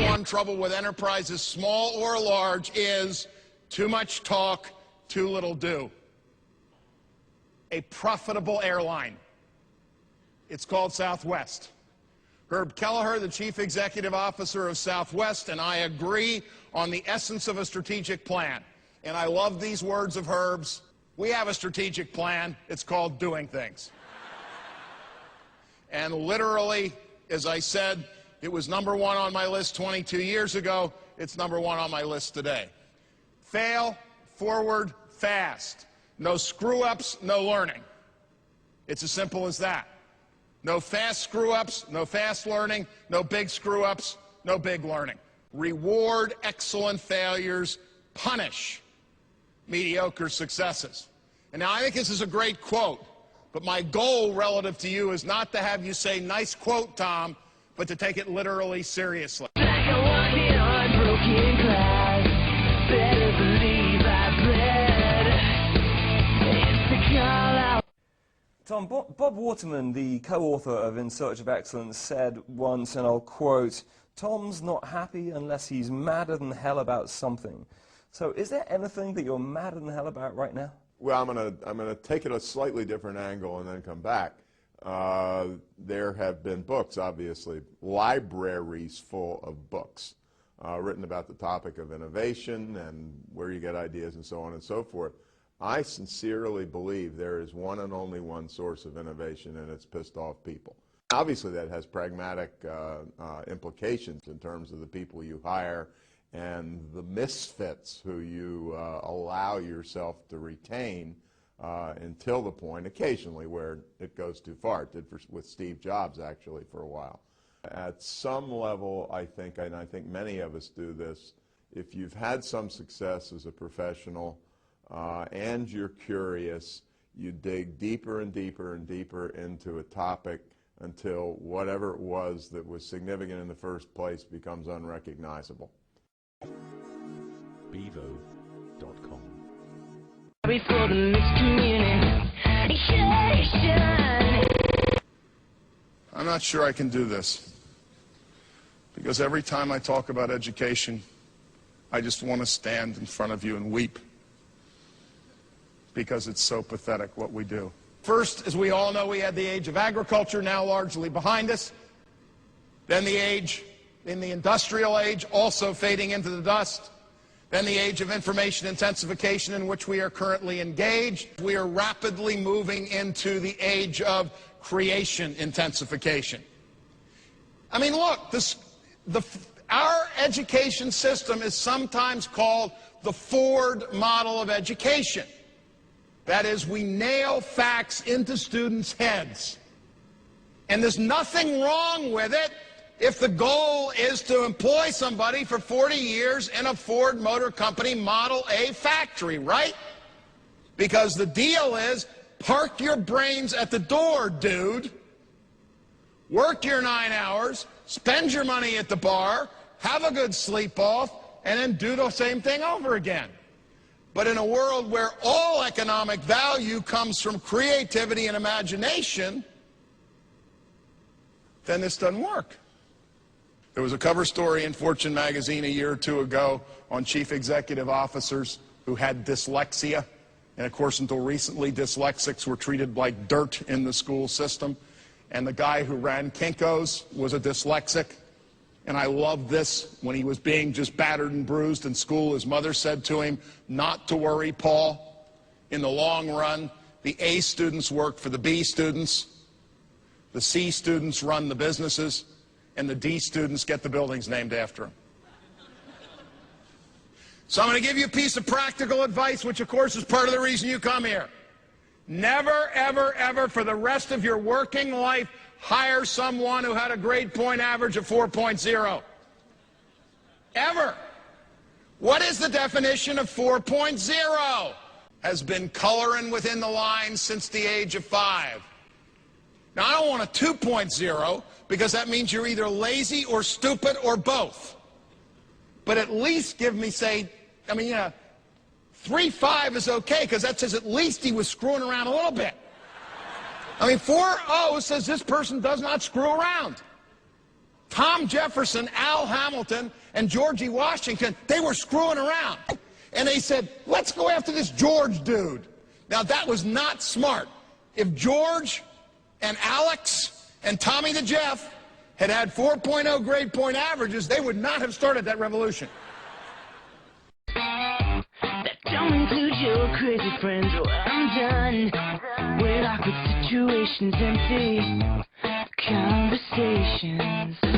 one trouble with enterprises, small or large, is too much talk, too little do. A profitable airline. It's called Southwest. Herb Kelleher, the chief executive officer of Southwest, and I agree on the essence of a strategic plan. And I love these words of Herb's. We have a strategic plan. It's called doing things. And literally, as I said, it was number one on my list 22 years ago. It's number one on my list today. Fail, forward, fast. No screw-ups, no learning. It's as simple as that. No fast screw-ups, no fast learning, no big screw-ups, no big learning. Reward excellent failures, punish mediocre successes. And now I think this is a great quote, but my goal relative to you is not to have you say, nice quote, Tom, but to take it literally seriously. Tom, Bob Waterman, the co-author of In Search of Excellence, said once, and I'll quote, "Tom's not happy unless he's madder than hell about something." So is there anything that you're madder than hell about right now? Well, I'm gonna take it a slightly different angle and then come back. There have been books, obviously, libraries full of books written about the topic of innovation and where you get ideas and so on and so forth. I sincerely believe there is one and only one source of innovation, and it's pissed off people. Obviously, that has pragmatic implications in terms of the people you hire and the misfits who you allow yourself to retain until the point, occasionally, where it goes too far. It did with Steve Jobs, actually, for a while. At some level, I think, and I think many of us do this, if you've had some success as a professional, and you're curious, you dig deeper and deeper and deeper into a topic until whatever it was that was significant in the first place becomes unrecognizable. Bevo.com. I'm not sure I can do this, because every time I talk about education, I just want to stand in front of you and weep, because it's so pathetic what we do. First, as we all know, we had the age of agriculture, now largely behind us. Then the age in the industrial age, also fading into the dust. Then the age of information intensification, in which we are currently engaged. We are rapidly moving into the age of creation intensification. I mean, look, our education system is sometimes called the Ford model of education. That is, we nail facts into students' heads. And there's nothing wrong with it if the goal is to employ somebody for 40 years in a Ford Motor Company Model A factory, right? Because the deal is, park your brains at the door, dude. Work your 9 hours, spend your money at the bar, have a good sleep off, and then do the same thing over again. But in a world where all economic value comes from creativity and imagination, then this doesn't work. There was a cover story in Fortune magazine a year or two ago on chief executive officers who had dyslexia. And of course, until recently, dyslexics were treated like dirt in the school system. And the guy who ran Kinko's was a dyslexic. And I love this. When he was being just battered and bruised in school, his mother said to him, "Not to worry, Paul. In the long run, the A students work for the B students, the C students run the businesses, and the D students get the buildings named after them." So I'm going to give you a piece of practical advice, which of course is part of the reason you come here. Never, ever, ever for the rest of your working life hire someone who had a grade point average of 4.0. Ever. What is the definition of 4.0? Has been coloring within the lines since the age of 5. Now, I don't want a 2.0 because that means you're either lazy or stupid or both. But at least give me, say, 3.5 is okay, because that says at least he was screwing around a little bit. 4.0 says this person does not screw around. Tom Jefferson, Al Hamilton, and Georgie Washington, they were screwing around. And they said, let's go after this George dude. Now, that was not smart. If George and Alex and Tommy the Jeff had had 4.0 grade point averages, they would not have started that revolution. That don't include your crazy friends. Oh, I'm done with awkward situations, empty conversations.